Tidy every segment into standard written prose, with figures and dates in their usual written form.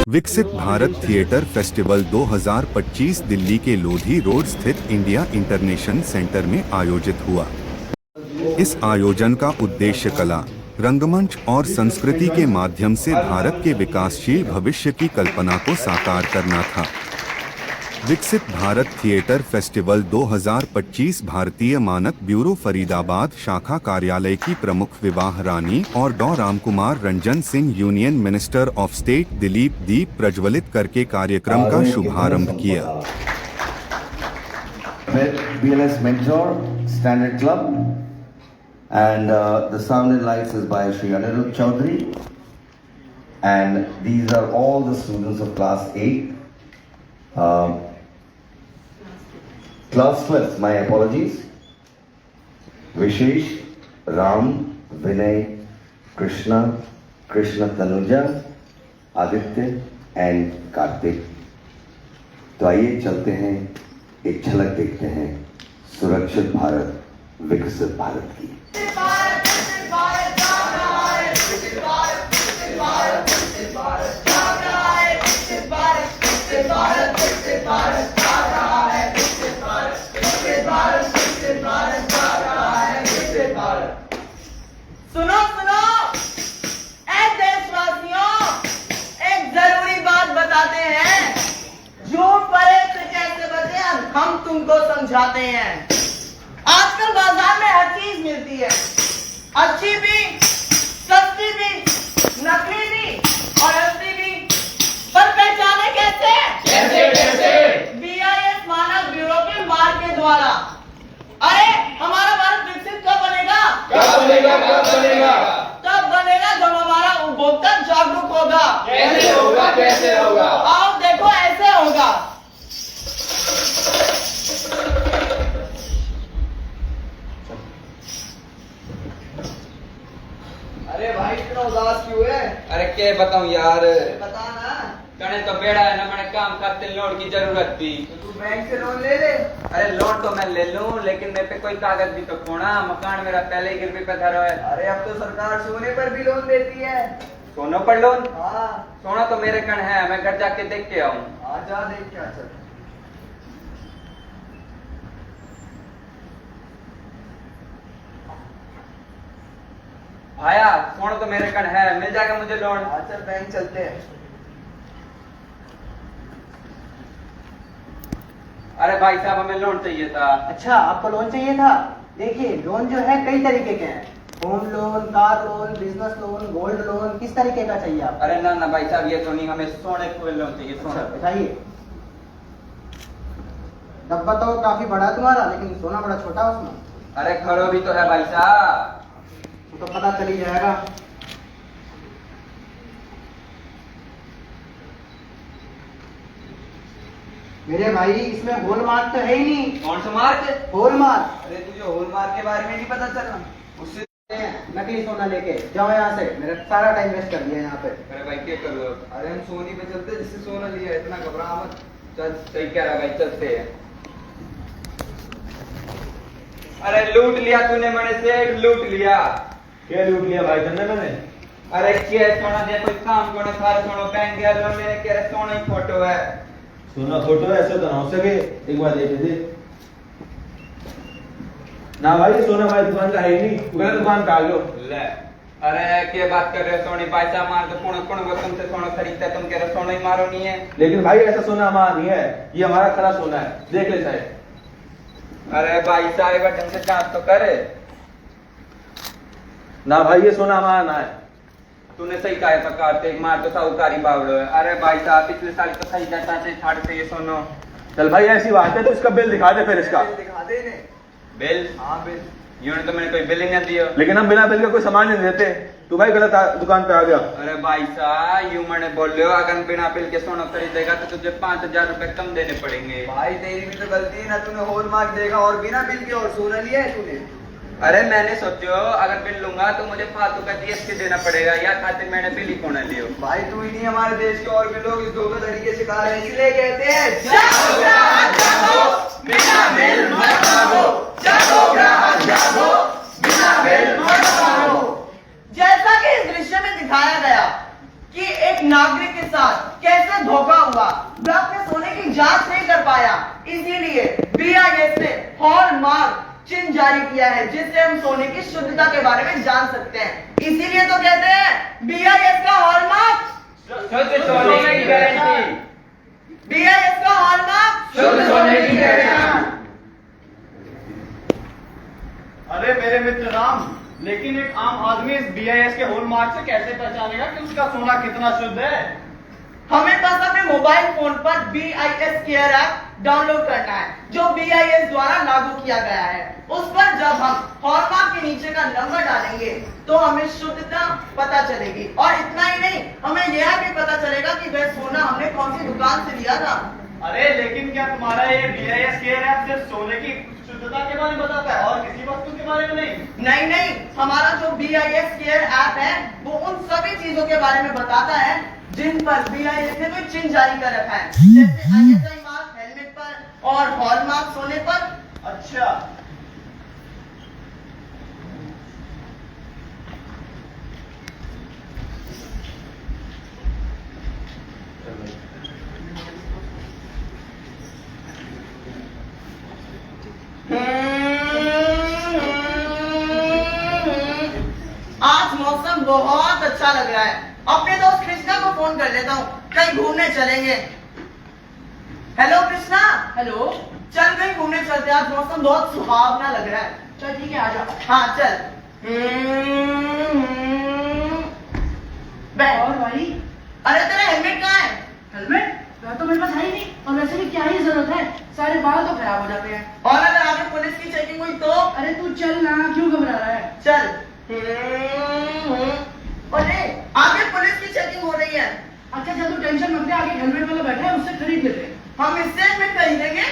विकसित Bharat theatre festival 2025 Delhi के Lodhi road स्थित इंडिया इंटरनेशनल सेंटर में आयोजित हुआ। इस आयोजन का उद्देश्य कला, रंगमंच और संस्कृति के माध्यम से भारत के विकासशील भविष्य की कल्पना को साकार करना था। विकसित भारत थिएटर फेस्टिवल 2025 भारतीय मानक ब्यूरो फरीदाबाद शाखा कार्यालय की प्रमुख विवाह रानी और Dr Ramkumar Ranjan Singh union minister of state Dilip दीप प्रज्वलित करके कार्यक्रम का शुभारंभ किया। BLS Mentor Standard Club and the sound and lights is by Shri Anirudh Chaudhary, and these are all the students of class 8. Class 12, my apologies. Vishesh, Ram, Vinay, Krishna, Krishna Tanuja, Aditya and Kartik. तो आइए चलते हैं, एक झलक देखते हैं सुरक्षित भारत, विकसित भारत की। सुनो सुनो, ऐ देशवासियों, एक जरूरी बात बताते हैं। झूठ पड़े तो कैसे बचे, हम तुमको समझाते हैं। आजकल बाजार में हर चीज मिलती है, अच्छी भी, सस्ती भी, नकली भी और असली भी, पर पहचाने कैसे? कैसे कैसे? BIS मानक ब्यूरो के मार्क के द्वारा। अरे हमारा भारत विकसित कब बनेगा? कब बनेगा? कब बनेगा? तब बनेगा जब हमारा उपभोक्ता जागरूक होगा। कैसे होगा? कैसे होगा? आओ देखो, ऐसे होगा। अरे भाई इतना उदास क्यों है? अरे क्या बताऊं यार, बता ना। कने तो बेड़ा है ना, मैंने काम करते लोन की जरूरत थी। तो तू बैंक से लोन ले ले। अरे लोन तो मैं ले लूं, लेकिन मेरे पे कोई कागज भी तो खोना। मकान मेरा पहले ही गिरवी पे धरा है। अरे अब तो सरकार सोने पर भी लोन देती है। सोना पर लोन? हाँ। सोना तो मेरे कण है, मैं घर जाके देख के आऊं। जा देख क्या चल। भाया, सोना तो मेरे कण है, मिल जाएगा मुझे लोन? चल बैंक चलते हैं। अरे भाई साहब, हमें लोन चाहिए था। अच्छा, आपको लोन चाहिए था? देखिए, लोन जो है कई तरीके के हैं। Home loan, car loan, business loan, gold loan, किस तरीके का चाहिए आपको? अरे ना ना भाई साहब, ये तो नहीं, हमें सोने को लोन चाहिए। सोना बताइए। डब्बा तो काफी बड़ा है तुम्हारा, लेकिन सोना बड़ा छोटा है उसमें। अरे खड़ो भी तो है भाई साहब। तो पता चल ही जाएगा। मेरे भाई, इसमें होल मार्क तो है ही नहीं। कौन सा मार्क? Whole mark. अरे तुझे होल मार्क के बारे में नहीं पता चला? उससे नकली सोना लेके जाओ यहाँ से, मेरा सारा टाइम वेस्ट कर दिया यहाँ पे। अरे भाई क्या करो? अरे हम सोनी पे चलते, जिससे सोना लिया, इतना घबरा मत। चल, सही कह रहा भाई, चलते हैं। अरे लूट लिया तूने, मैंने से लूट लिया। क्या लूट लिया भाई तुमने? मैंने अरे क्या सोना दिया, कोई काम को ना थारा सोना पहन गया लोन लेने के। अरे सोना ही फोटो है। सोना फोटो ऐसे तो ना हो सके, एक बार देख दे ना भाई। ये सोना भाई दुकान का है ही नहीं, पूरा दुकान का आ गयो। ले, अरे क्या बात कर रहे हो? सोनी पैसा मार तो कौन वो तुमसे सोना खरीदता है? तुम कह रहे सोना ही मारो नहीं है। लेकिन भाई ऐसा सोना हमारा नहीं है, ये हमारा खरा सोना है, देख ले साहब। अरे भाई साहब, ढंग से जांच तो करे ना भाई, ये सोना हमारा ना है। तूने सही कहा है, पकाते मार तो साहूकारी बावड़ो है। अरे भाई साहब, पिछले साल तो सही जाता है, छाड़ से ये सोनो। चल भाई, ऐसी बात है तो इसका बिल दिखा दे फिर इसका। दिखा दे ने। बिल? हाँ बिल। यूं तो मैंने कोई बिल ही नहीं दिया। लेकिन हम बिना बिल के कोई सामान नहीं देते। तू भाई गलत दुकान पे आ गया। अरे भाई साहब, यूं मैंने बोल रहे हो, अगर बिना बिल के सोना खरीदेगा तो तुझे 5,000 रुपए कम देने पड़ेंगे। भाई तेरी भी तो गलती है ना, तूने होल मार्क देखा और बिना बिल के और सोना लिया है तूने। अरे मैंने सोचो अगर बिल लूंगा तो मुझे फालतू का GST देना पड़ेगा, या खातिर मैंने बिल ही कोना लियो। भाई तू ही नहीं, हमारे देश के और भी लोग इस धोखाधड़ी के शिकार हैं, इसलिए कहते हैं बिना बिल मत मांगो, जागो ग्राहक जागो, बिना बिल मत मांगो। जैसा कि इस दृश्य में दिखाया गया कि एक नागरिक के साथ कैसे पाया, इसीलिए BIS ने हॉलमार्क चिन्ह जारी किया है, जिससे हम सोने की शुद्धता के बारे में जान सकते हैं। इसीलिए तो कहते हैं BIS का हॉलमार्क शुद्ध सोने की गारंटी। BIS का हॉलमार्क शुद्ध सोने की गारंटी। अरे मेरे मित्र राम, लेकिन एक आम आदमी इस BIS के हॉलमार्क से कैसे पहचानेगा कि उसका सोना कितना शुद्ध है? हमें बस अपने मोबाइल फोन पर BIS केयर ऐप डाउनलोड करना है, जो BIS द्वारा लागू किया गया है। उस पर जब हम हॉलमार्क के नीचे का नंबर डालेंगे तो हमें शुद्धता पता चलेगी, और इतना ही नहीं, हमें यह भी पता चलेगा कि वह सोना हमने कौन सी दुकान से लिया था। अरे लेकिन क्या तुम्हारा ये BIS केयर ऐप सिर्फ सोने की शुद्धता के बारे में बताता है और किसी वस्तु के बारे में नहीं? नहीं, हमारा जो BIS केयर ऐप है वो उन सभी चीजों के बारे में बताता है जिन पर BIS ने कोई चिन्ह जारी कर रखा है, जैसे ISI मार्क हेलमेट पर और हॉलमार्क सोने पर। अच्छा, आज मौसम बहुत अच्छा लग रहा है। अपने दोस्त कृष्णा को फोन कर लेता हूँ, कहीं घूमने चलेंगे। हेलो कृष्णा। हेलो। चल कहीं घूमने चलते हैं, आज मौसम बहुत सुहावना लग रहा है। चल ठीक है, आ जा। हाँ चल। बैठ। और भाई? अरे तेरा हेलमेट कहाँ है? हेलमेट वह तो मेरे पास है ही नहीं, और वैसे भी क्या ही जरूरत है, सारे बाल तो खराब हो जाते हैं। और अगर आगे पुलिस की चेकिंग हुई तो? अरे तू चल ना, क्यों घबरा रहा है? चल। अरे आगे पुलिस की चेकिंग हो रही है। अच्छा चल, तू टेंशन मत ले, आगे हेलमेट वाला बैठा है, उससे खरीद लेते हैं। हम इससे हेलमेट खरीदेंगे?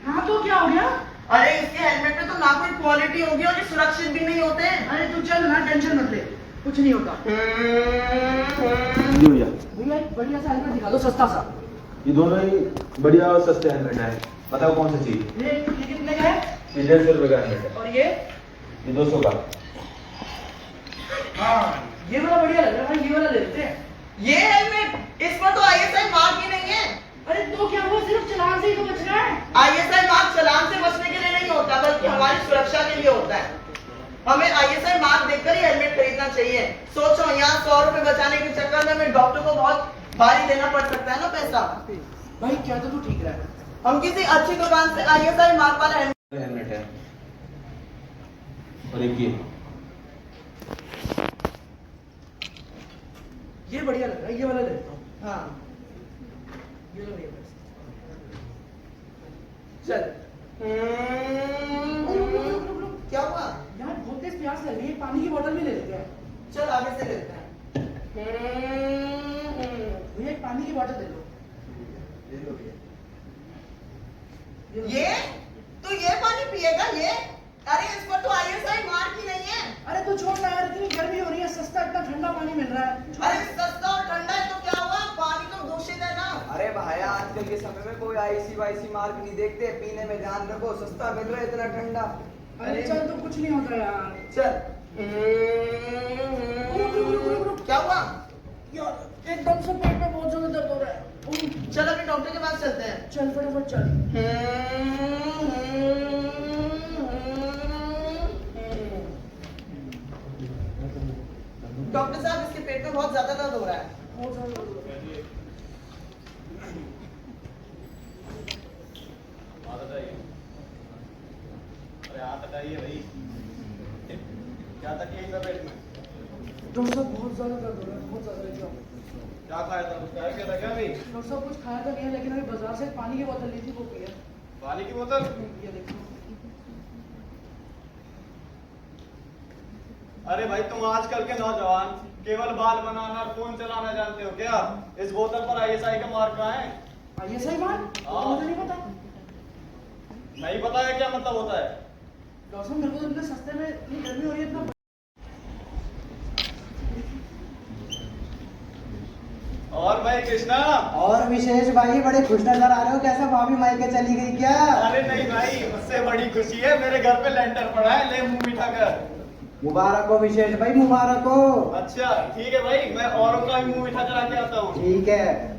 हाँ तो क्या हो गया? अरे इसके हेलमेट में तो ना कोई क्वालिटी होगी और ये सुरक्षित भी नहीं होते। अरे तू चल ना, टेंशन मत ले, कुछ नहीं होता। जी भैया, भैया एक बढ़िया सा हेलमेट दिखा दो, सस्ता सा। ये दोनों ही बढ़िया और सस्ते हेलमेट है। बताओ कौन सी चाहिए? ये कितने का है? ये 150 रुपए का हेलमेट है। और ये? ये 200 का। हाँ ये वाला बढ़िया लग रहा है भाई, ये वाला ले लेते हैं। ये हेलमेट, इसमें तो ISI मार्क ही नहीं है। अरे तो क्या हुआ, सिर्फ चलान से ही तो बचना है। ISI मार्क चालान से बचने के लिए नहीं होता, बल्कि हमारी सुरक्षा के लिए होता है। हमें ISI मार्क देखकर ही हेलमेट खरीदना चाहिए। सोचो, यहाँ 100 रुपए बचाने के चक्कर में हमें डॉक्टर को बहुत भारी देना पड़ सकता है ना पैसा। भाई क्या तो तू ठीक रहा है। हम किसी अच्छी दुकान से ISI मार्क वाला हेलमेट है। और एक ये बढ़िया लग रहा है, ये वाला ले लेता हूँ। हाँ ये लो, ये बस। चल। क्या हुआ? यार बहुत तेज प्यास लग रही है, पानी की बोतल भी ले लेते हैं। चल आगे से लेते हैं। भैया एक पानी की बोतल दे दो। ये तो ये पानी पिएगा ये? अरे इस पर तो ISI मार्क ही नहीं है। अरे तू छोड़ ना यार, इतनी गर्मी हो रही है, सस्ता इतना ठंडा पानी मिल रहा है। अरे सस्ता और ठंडा है तो क्या हुआ, पानी तो दूषित है ना। अरे भाया, आजकल के समय में कोई IC मार्क नहीं देखते, पीने में ध्यान रखो, सस्ता मिल रहा है इतना ठंडा। अरे चल तो कुछ नहीं होता यार। चल। रुक। क्या हुआ? यार एकदम से पेट में बहुत ज्यादा दर्द हो रहा है। चल अभी डॉक्टर के पास चलते हैं। चल फटाफट चल। डॉक्टर साहब, इसके पेट में बहुत ज्यादा दर्द हो रहा है। बहुत ज्यादा दर्द हो रहा है। बताइए भाई, क्या तकलीफ है पेट में? डॉक्टर साहब बहुत ज्यादा दर्द हो रहा है, बहुत ज्यादा एकदम। क्या खाया था? कुछ खाया क्या था क्या अभी? डॉक्टर साहब कुछ खाया तो नहीं है, लेकिन अभी बाजार से पानी की बोतल ली थी, वो पी है। पानी की बोतल? ये देखो। अरे भाई, तुम आजकल के नौजवान केवल बाल बनाना और फोन चलाना जानते हो क्या? इस बोतल पर ISI का मार्क कहाँ है? ISI mark? हाँ। मुझे नहीं पता। नहीं पता है क्या मतलब होता है? डॉक्टर साहब मेरे को तो इतने सस्ते में इतनी गर्मी हो रही है, इतना। और भाई कृष्णा? और विशेष भाई, बड़े खुश नजर आ रहे हो, कैसा भाभी मायके चली गई क्या? अरे नहीं भाई, उससे बड़ी खुशी है, मेरे घर पे लेंटर पड़ा है, ले मुंह मीठा कर। मुबारक हो विशेष भाई, मुबारक हो। अच्छा ठीक है भाई, मैं औरों का भी मुंह मीठा करा के आता हूँ। ठीक है।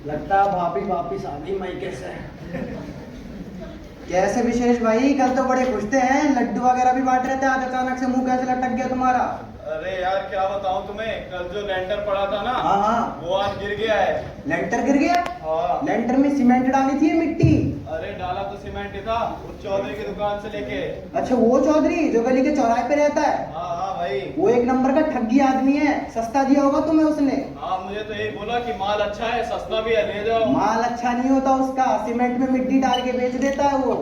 लगता है भाभी वापिस आ गई मायके से। कैसे विशेष भाई, कल तो बड़े खुश थे हैं, लड्डू वगैरह भी बांट रहे थे, आज अचानक से मुंह कैसे लटक गया तुम्हारा? अरे यार क्या बताऊं तुम्हें, कल जो लेंटर पड़ा था ना, हाँ। वो आज गिर गया है। लेंटर गिर गया? हाँ। लेंटर में सीमेंट डाली थी या मिट्टी? अरे डाला तो सीमेंट ही था, उस चौधरी की दुकान से लेके। अच्छा वो चौधरी जो गली के चौराहे पे रहता है? हाँ हाँ भाई। वो एक नंबर का ठगी आदमी है, सस्ता दिया होगा तुम्हें उसने। हाँ मुझे तो यही बोला कि माल अच्छा है, सस्ता भी है, ले जाओ। माल अच्छा नहीं होता उसका, सीमेंट में मिट्टी डाल के बेच देता है वो,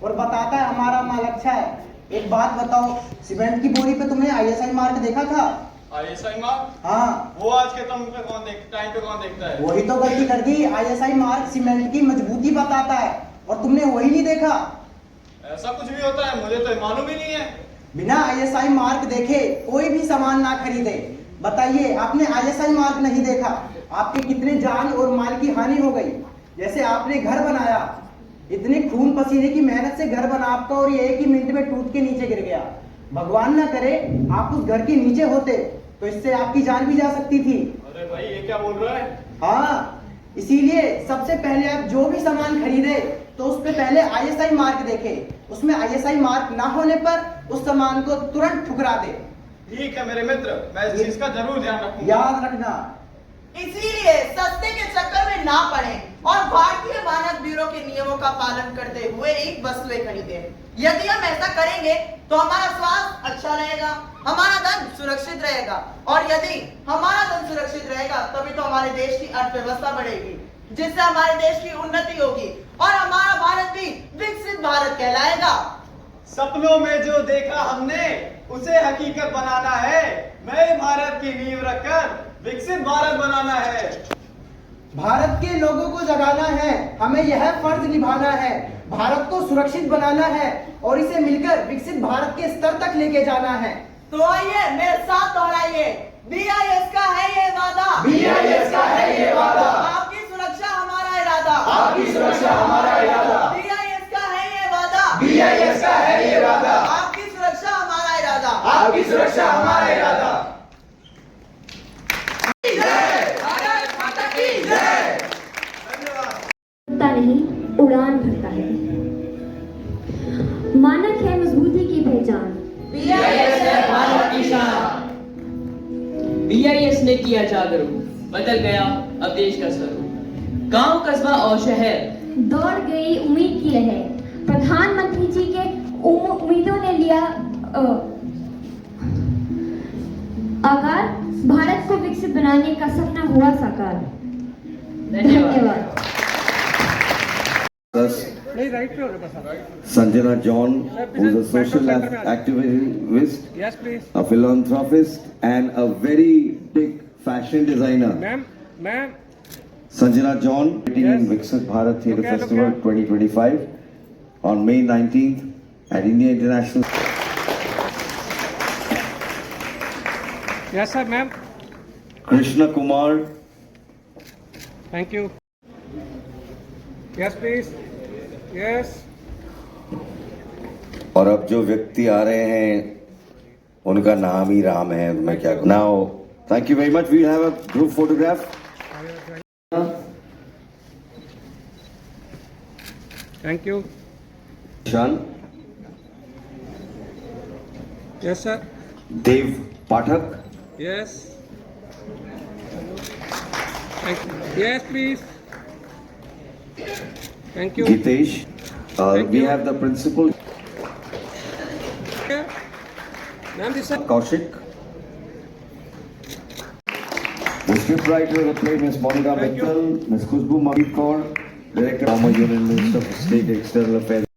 और बताता है हमारा माल अच्छा है। एक बात बताओ, सीमेंट की बोरी पे तुमने ISI मार्क देखा था? ISI mark? हाँ। वो आज के टाइम पे कौन देखता है? वही तो गलती कर दी, ISI मार्क सीमेंट की मजबूती बताता है और तुमने वही नहीं देखा। ऐसा कुछ भी होता है, मुझे तो मालूम ही नहीं है। बिना ISI मार्क देखे कोई भी सामान ना खरीदे। बताइए, आपने ISI मार्क नहीं देखा, आपके कितने जान और माल की हानि हो गई। जैसे आपने घर बनाया, इतने खून पसीने की मेहनत से घर बना आपका, और ये एक ही मिनट में टूट के नीचे गिर गया। भगवान ना करे आप उस घर के नीचे होते तो इससे आपकी जान भी जा सकती थी। अरे भाई ये क्या बोल रहा है? हाँ, इसीलिए सबसे पहले आप जो भी सामान खरीदे तो उस पे पहले ISI मार्क देखे, उसमें ISI मार्क ना होने पर उस सामान को तुरंत ठुकरा दे। ठीक है मेरे मित्र, मैं इस चीज का जरूर ध्यान रखूंगा। याद रखना। इसीलिए सस्ते के चक्कर में ना पड़े और भारतीय मानक ब्यूरो के नियमों का पालन करते हुए एक वस्तुएं खरीदे। यदि हम ऐसा करेंगे तो हमारा स्वास्थ्य अच्छा रहेगा, हमारा धन सुरक्षित रहेगा, और यदि हमारा धन सुरक्षित रहेगा तभी तो हमारे देश की अर्थव्यवस्था बढ़ेगी, जिससे हमारे देश की उन्नति होगी और हमारा भारत भी विकसित भारत कहलाएगा। सपनों में जो देखा हमने उसे हकीकत बनाना है, नए भारत की नींव रखकर विकसित भारत बनाना है। भारत के लोगों को जगाना है, हमें यह फर्ज निभाना है, भारत को सुरक्षित बनाना है और इसे मिलकर विकसित भारत के स्तर तक लेके जाना है। तो आइए मेरे साथ दोहराइए, BIS का है ये वादा, BIS का है ये वादा, आपकी सुरक्षा हमारा इरादा, आपकी सुरक्षा हमारा इरादा, BIS का है ये वादा, BIS का है ये वादा, आपकी सुरक्षा हमारा इरादा, आपकी सुरक्षा हमारा इरादा। नहीं उड़ान भरता है। मानक है मजबूती की पहचान, BIS है भारत की शान। BIS ने किया जागरूक, बदल गया अब देश का स्वरूप। गांव, कस्बा और शहर दौड़ गई उम्मीद की लहर। प्रधानमंत्री जी के उम्मीदों ने लिया आकार। भारत को विकसित बनाने का सपना हुआ साकार। धन्यवाद। Sanjana John, who is a social activist, Yes please. a philanthropist, and a very big fashion designer. Ma'am. Sanjana John, meeting in Yes. Viksit Bharat Theatre Okay, Festival okay. 2025 on May 19th at India International. Yes sir, ma'am. Krishna Kumar, Thank you. Yes please. Yes. और अब जो व्यक्ति आ रहे हैं उनका नाम ही राम है, मैं क्या कहूं। Now, thank you very much. We have a group photograph. Thank you. Shan, Yes sir. Dev Pathak, Yes. Thank you. Yes please. Thank you. Gitesh. Thank We you. have the principal, Ma'am, this is Kaushik. The scriptwriter of the play, Ms. Monica Thank you. Mittal, Ms. Khushbu Mabit Kaur, Director, former Union Minister for State External Affairs.